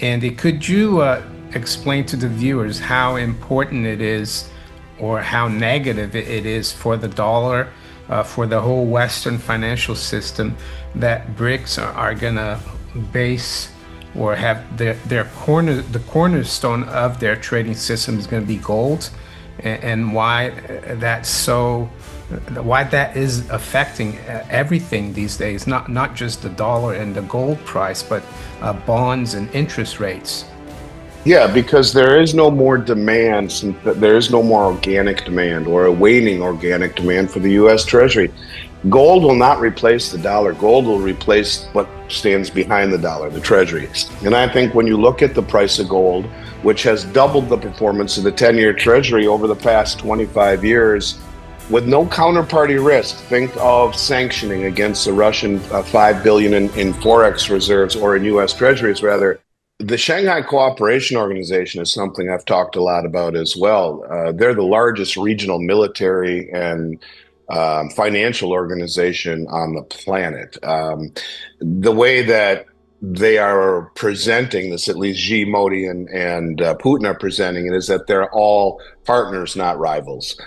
Andy, could you explain to the viewers how important it is or how negative it is for the dollar, for the whole Western financial system, that BRICS are going to base or have the cornerstone of their trading system is going to be gold, and why that is affecting everything these days, not just the dollar and the gold price, but bonds and interest rates. Yeah, because there is no more demand, since there is no more organic demand or a waning organic demand for the U.S. Treasury. Gold will not replace the dollar. Gold will replace what stands behind the dollar, the Treasury. And I think when you look at the price of gold, which has doubled the performance of the 10-year Treasury over the past 25 years, with no counterparty risk, think of sanctioning against the Russian $5 billion in Forex reserves, or in U.S. Treasuries, rather. The Shanghai Cooperation Organization is something I've talked a lot about as well. They're the largest regional military and financial organization on the planet. The way that they are presenting this, at least Xi, Modi, and Putin are presenting it, is that they're all partners, not rivals.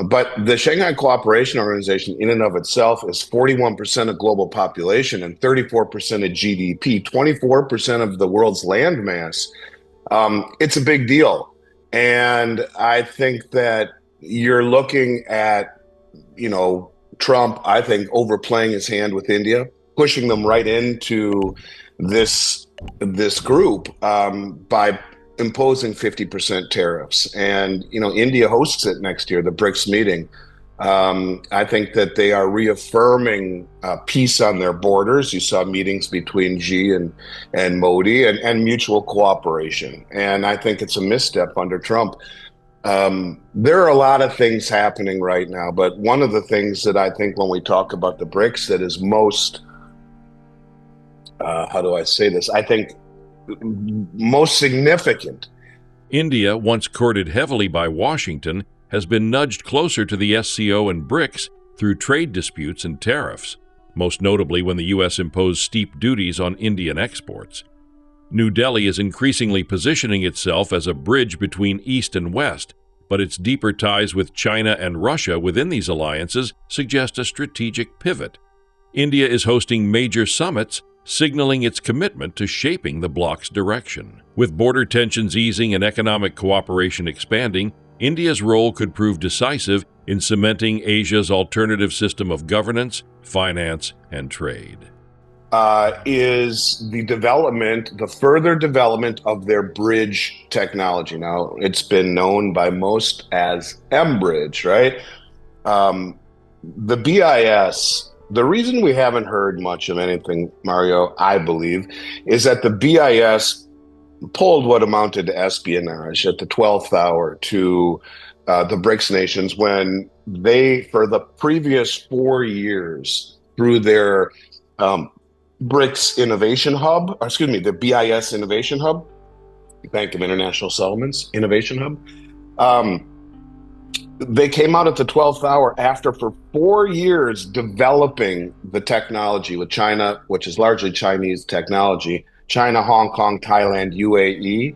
But the Shanghai Cooperation Organization in and of itself is 41% of global population and 34% of GDP, 24% of the world's land mass. It's a big deal. And I think that you're looking at, Trump, I think, overplaying his hand with India, pushing them right into this group by imposing 50% tariffs. And, India hosts it next year, the BRICS meeting. I think that they are reaffirming peace on their borders. You saw meetings between Xi and Modi and mutual cooperation. And I think it's a misstep under Trump. There are a lot of things happening right now, but one of the things that I think when we talk about the BRICS that is most, how do I say this? I think most significant. India, once courted heavily by Washington, has been nudged closer to the SCO and BRICS through trade disputes and tariffs, most notably when the U.S. imposed steep duties on Indian exports. New Delhi is increasingly positioning itself as a bridge between East and West, but its deeper ties with China and Russia within these alliances suggest a strategic pivot. India is hosting major summits, signaling its commitment to shaping the bloc's direction. With border tensions easing and economic cooperation expanding, India's role could prove decisive in cementing Asia's alternative system of governance, finance, and trade. Is the further development of their bridge technology. Now, it's been known by most as mBridge, right? The BIS. The reason we haven't heard much of anything, Mario, I believe, is that the BIS pulled what amounted to espionage at the 12th hour to the BRICS nations when they, for the previous 4 years, through their BRICS Innovation Hub, the BIS Innovation Hub, Bank of International Settlements Innovation Hub, they came out at the 12th hour after for 4 years developing the technology with China, which is largely Chinese technology, China, Hong Kong, Thailand, UAE,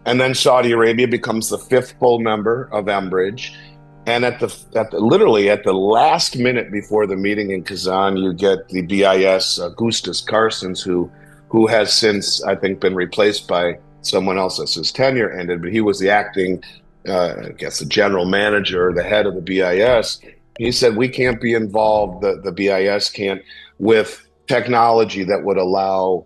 and then Saudi Arabia becomes the 5th full member of mBridge. And literally at the last minute before the meeting in Kazan, you get the BIS Augustus Carstens, who has since, I think, been replaced by someone else as his tenure ended, but he was the acting the general manager, the head of the BIS. He said, we can't be involved, the BIS can't, with technology that would allow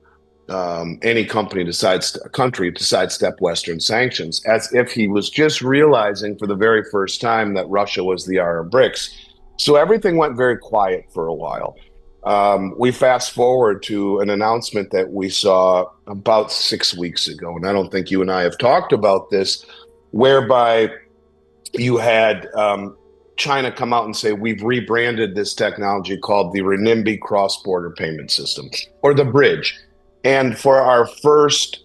any country to sidestep Western sanctions, as if he was just realizing for the very first time that Russia was the R of BRICS. So everything went very quiet for a while. We fast forward to an announcement that we saw about 6 weeks ago, and I don't think you and I have talked about this, whereby you had China come out and say, we've rebranded this technology called the renminbi cross-border payment system, or the bridge. And for our first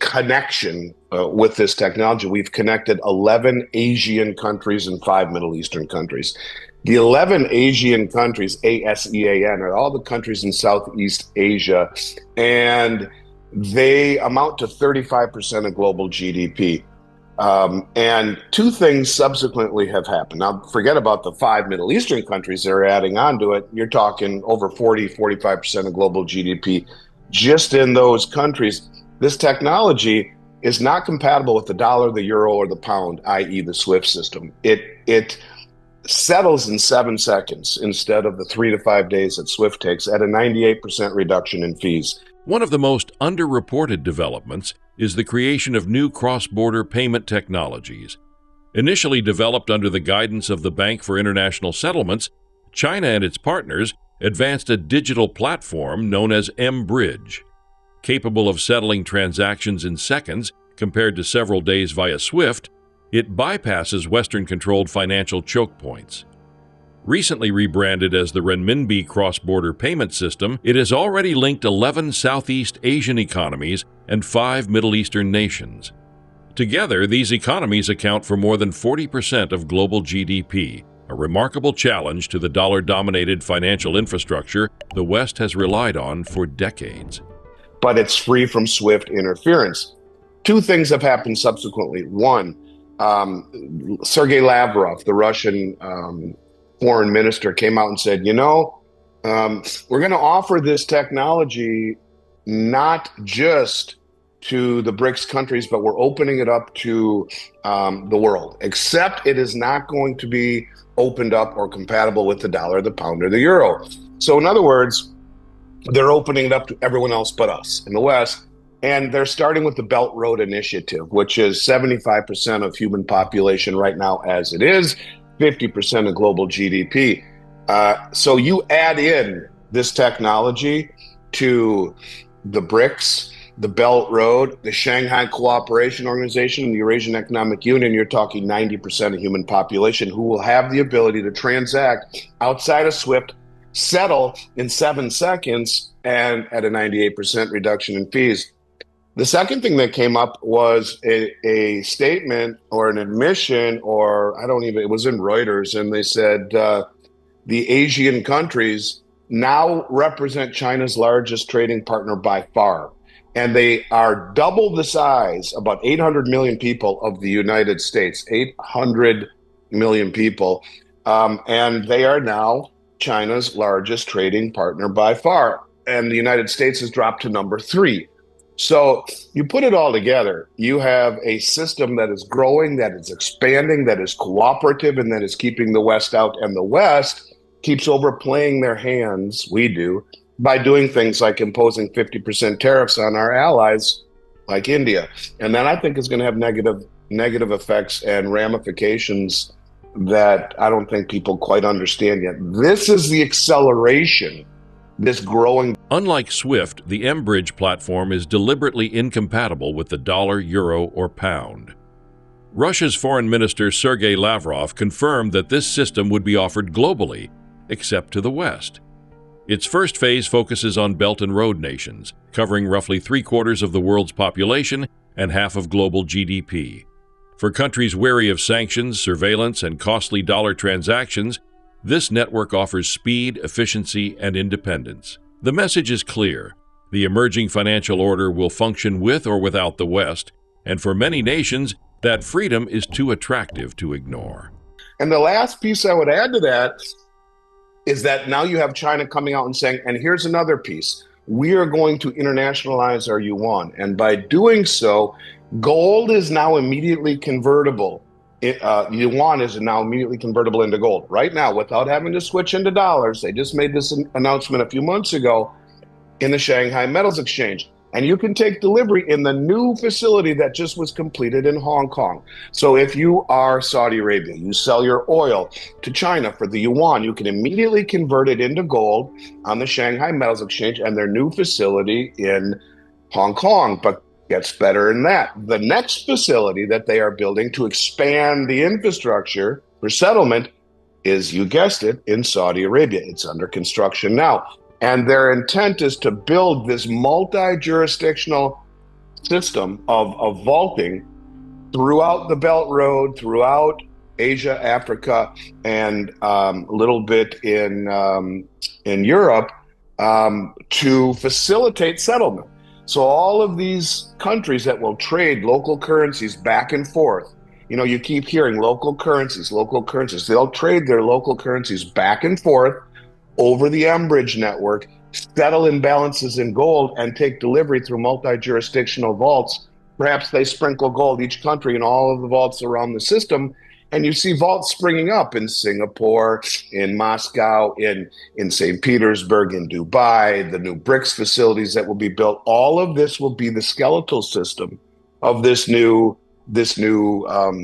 connection with this technology, we've connected 11 Asian countries and 5 Middle Eastern countries. The 11 Asian countries, ASEAN, are all the countries in Southeast Asia. And they amount to 35% of global GDP. And two things subsequently have happened. Now, forget about the 5 Middle Eastern countries that are adding on to it. You're talking over 45% of global GDP just in those countries. This technology is not compatible with the dollar, the euro, or the pound, i.e. the SWIFT system. It settles in 7 seconds instead of the 3 to 5 days that SWIFT takes at a 98% reduction in fees. One of the most underreported developments is the creation of new cross-border payment technologies. Initially developed under the guidance of the Bank for International Settlements, China and its partners advanced a digital platform known as mBridge. Capable of settling transactions in seconds compared to several days via SWIFT, it bypasses Western-controlled financial choke points. Recently rebranded as the renminbi cross-border payment system, it has already linked 11 Southeast Asian economies and 5 Middle Eastern nations. Together, these economies account for more than 40% of global GDP, a remarkable challenge to the dollar-dominated financial infrastructure the West has relied on for decades. But it's free from SWIFT interference. Two things have happened subsequently. One, Sergei Lavrov, the Russian foreign minister, came out and said, we're going to offer this technology not just to the BRICS countries, but we're opening it up to the world, except it is not going to be opened up or compatible with the dollar, the pound, or the euro. So in other words, they're opening it up to everyone else but us in the West. And they're starting with the Belt Road Initiative, which is 75% of human population right now as it is, 50% of global GDP. So you add in this technology to the BRICS, the Belt Road, the Shanghai Cooperation Organization, and the Eurasian Economic Union, you're talking 90% of human population who will have the ability to transact outside of SWIFT, settle in 7 seconds, and at a 98% reduction in fees. The second thing that came up was a statement or an admission, it was in Reuters, and they said the Asian countries now represent China's largest trading partner by far. And they are double the size, about 800 million people, of the United States, 800 million people. And they are now China's largest trading partner by far. And the United States has dropped to number 3. So you put it all together, you have a system that is growing, that is expanding, that is cooperative, and that is keeping the West out. And the West keeps overplaying their hands, we do, by doing things like imposing 50% tariffs on our allies like India. And that, I think, is going to have negative effects and ramifications that I don't think people quite understand yet. This is the acceleration, this growing. Unlike SWIFT, the mBridge platform is deliberately incompatible with the dollar, euro, or pound. Russia's Foreign Minister Sergei Lavrov confirmed that this system would be offered globally, except to the West. Its first phase focuses on Belt and Road nations, covering roughly 3/4 of the world's population and half of global GDP. For countries wary of sanctions, surveillance, and costly dollar transactions, this network offers speed, efficiency, and independence. The message is clear. The emerging financial order will function with or without the West, and for many nations, that freedom is too attractive to ignore. And the last piece I would add to that is that now you have China coming out and saying, and here's another piece, we are going to internationalize our yuan. And by doing so, gold is now immediately convertible. Yuan is now immediately convertible into gold. Right now, without having to switch into dollars, they just made this announcement a few months ago in the Shanghai Metals Exchange. And you can take delivery in the new facility that just was completed in Hong Kong. So if you are Saudi Arabia, you sell your oil to China for the yuan, you can immediately convert it into gold on the Shanghai Metals Exchange and their new facility in Hong Kong. But gets better than that. The next facility that they are building to expand the infrastructure for settlement is, you guessed it, in Saudi Arabia. It's under construction now. And their intent is to build this multi-jurisdictional system of vaulting throughout the Belt Road, throughout Asia, Africa, and a little bit in Europe to facilitate settlement. So all of these countries that will trade local currencies back and forth, you keep hearing local currencies, local currencies. They'll trade their local currencies back and forth over the mBridge network, settle imbalances in gold, and take delivery through multi-jurisdictional vaults. Perhaps they sprinkle gold each country in all of the vaults around the system, and you see vaults springing up in Singapore, in Moscow, in St. Petersburg, in Dubai, the new BRICS facilities that will be built. All of this will be the skeletal system of this new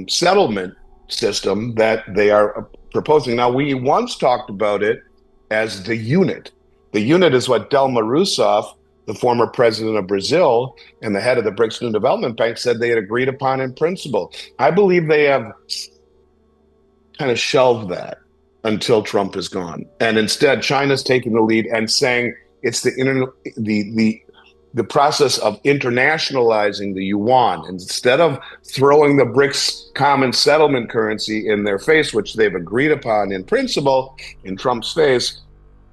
settlement system that they are proposing. Now, we once talked about it as the unit. The unit is what Dilma Rousseff, the former president of Brazil and the head of the BRICS New Development Bank, said they had agreed upon in principle. I believe they have kind of shelved that until Trump is gone. And instead, China's taking the lead and saying it's the process of internationalizing the yuan. Instead of throwing the BRICS common settlement currency in their face, which they've agreed upon in principle, in Trump's face,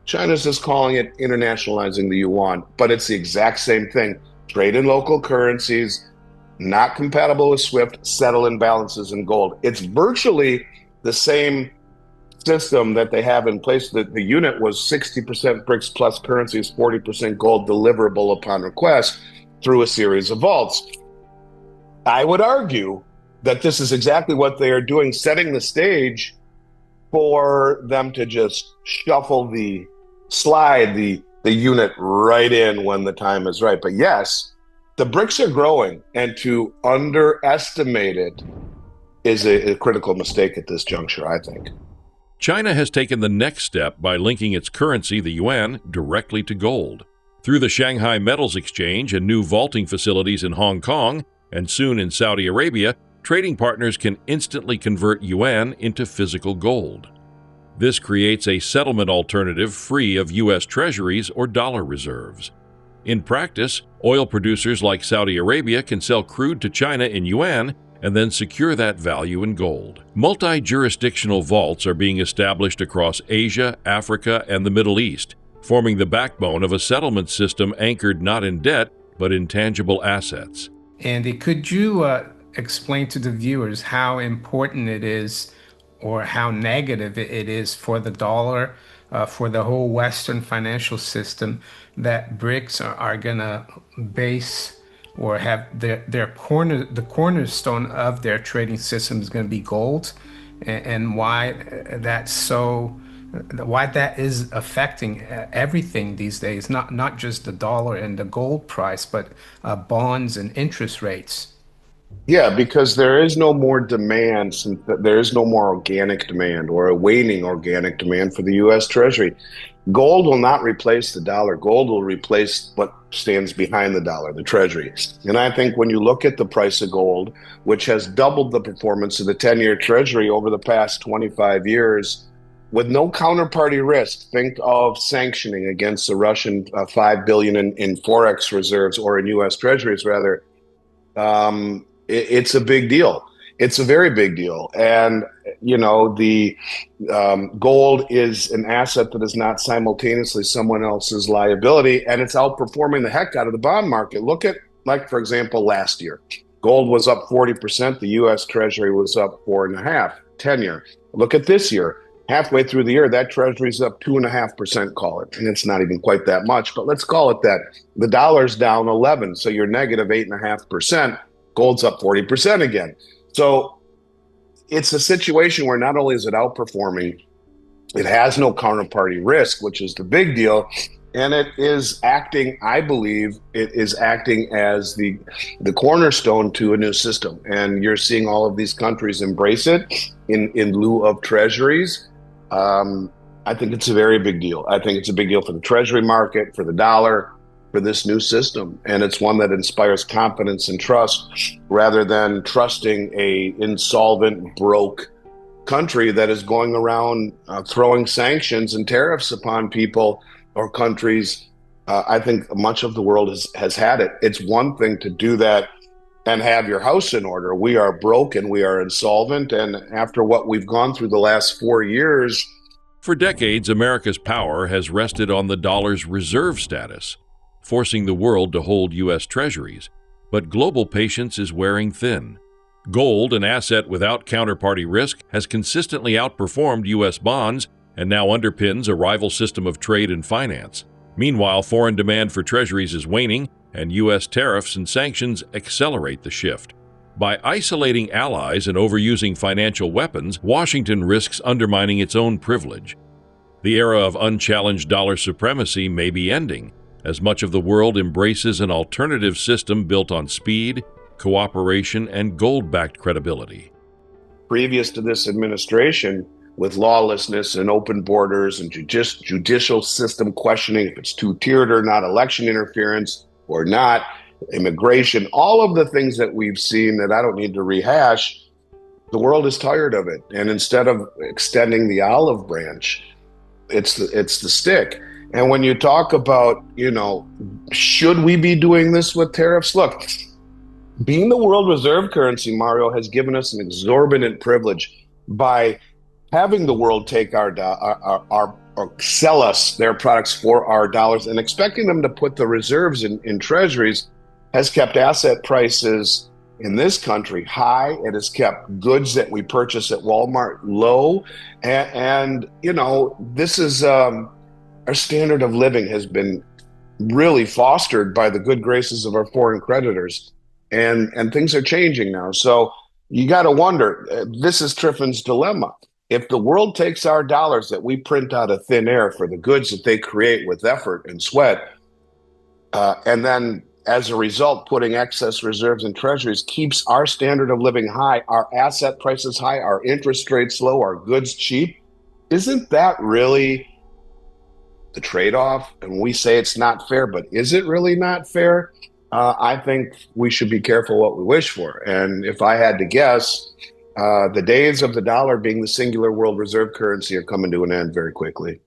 China's just calling it internationalizing the yuan. But it's the exact same thing. Trade in local currencies, not compatible with SWIFT, settle imbalances in gold. It's virtually the same system that they have in place. That the unit was 60% BRICS plus currencies, 40% gold, deliverable upon request through a series of vaults. I would argue that this is exactly what they are doing, setting the stage for them to just slide the unit right in when the time is right. But yes, the BRICS are growing, and to underestimate it is a critical mistake at this juncture, I think. China has taken the next step by linking its currency, the yuan, directly to gold. Through the Shanghai Metals Exchange and new vaulting facilities in Hong Kong and soon in Saudi Arabia, trading partners can instantly convert yuan into physical gold. This creates a settlement alternative free of U.S. treasuries or dollar reserves. In practice, oil producers like Saudi Arabia can sell crude to China in yuan and then secure that value in gold. Multi-jurisdictional vaults are being established across Asia, Africa, and the Middle East, forming the backbone of a settlement system anchored not in debt, but in tangible assets. Andy, could you explain to the viewers how important it is or how negative it is for the dollar, for the whole Western financial system, that BRICS are going to base or have the cornerstone of their trading system is going to be gold, and why that is affecting everything these days, not just the dollar and the gold price, but bonds and interest rates. Yeah, because there is no more demand, there is no more organic demand or a waning organic demand for the U.S. Treasury. Gold will not replace the dollar. Gold will replace what stands behind the dollar, the Treasury. And I think when you look at the price of gold, which has doubled the performance of the 10-year Treasury over the past 25 years, with no counterparty risk, think of sanctioning against the Russian $5 billion in Forex reserves, or in U.S. Treasuries, rather. It's a big deal. It's a very big deal. And, the gold is an asset that is not simultaneously someone else's liability, and it's outperforming the heck out of the bond market. Look at, for example, last year. Gold was up 40%. The U.S. Treasury was up 4.5%, 10-year. Look at this year. Halfway through the year, that Treasury's up 2.5%, call it. And it's not even quite that much, but let's call it that. The dollar's down 11%, so you're negative 8.5%. Gold's up 40% again. So it's a situation where not only is it outperforming, it has no counterparty risk, which is the big deal. And it is acting, I believe, it is acting as the cornerstone to a new system. And you're seeing all of these countries embrace it in lieu of treasuries. I think it's a very big deal. I think it's a big deal for the treasury market, for the dollar, for this new system. And it's one that inspires confidence and trust, rather than trusting a insolvent, broke country that is going around throwing sanctions and tariffs upon people or countries. I think much of the world has had it. It's one thing to do that and have your house in order. We are broken, we are insolvent, and after what we've gone through the last 4 years. For decades, America's power has rested on the dollar's reserve status. forcing the world to hold U.S. treasuries. But global patience is wearing thin. Gold, an asset without counterparty risk, has consistently outperformed U.S. bonds and now underpins a rival system of trade and finance. Meanwhile, foreign demand for treasuries is waning, and U.S. tariffs and sanctions accelerate the shift. By isolating allies and overusing financial weapons, Washington risks undermining its own privilege. The era of unchallenged dollar supremacy may be ending, as much of the world embraces an alternative system built on speed, cooperation, and gold-backed credibility. Previous to this administration, with lawlessness and open borders and judicial system questioning if it's two-tiered or not, election interference or not, immigration, all of the things that we've seen that I don't need to rehash, the world is tired of it. And instead of extending the olive branch, it's the stick. And when you talk about, should we be doing this with tariffs? Look, being the world reserve currency, Mario, has given us an exorbitant privilege by having the world take our or sell us their products for our dollars and expecting them to put the reserves in treasuries has kept asset prices in this country high. It has kept goods that we purchase at Walmart low. And this is our standard of living has been really fostered by the good graces of our foreign creditors. And things are changing now. So you got to wonder, this is Triffin's dilemma. If the world takes our dollars that we print out of thin air for the goods that they create with effort and sweat, and then as a result, putting excess reserves in treasuries keeps our standard of living high, our asset prices high, our interest rates low, our goods cheap, isn't that really the trade-off? And we say it's not fair, but is it really not fair? I think we should be careful what we wish for. And if I had to guess, the days of the dollar being the singular world reserve currency are coming to an end very quickly.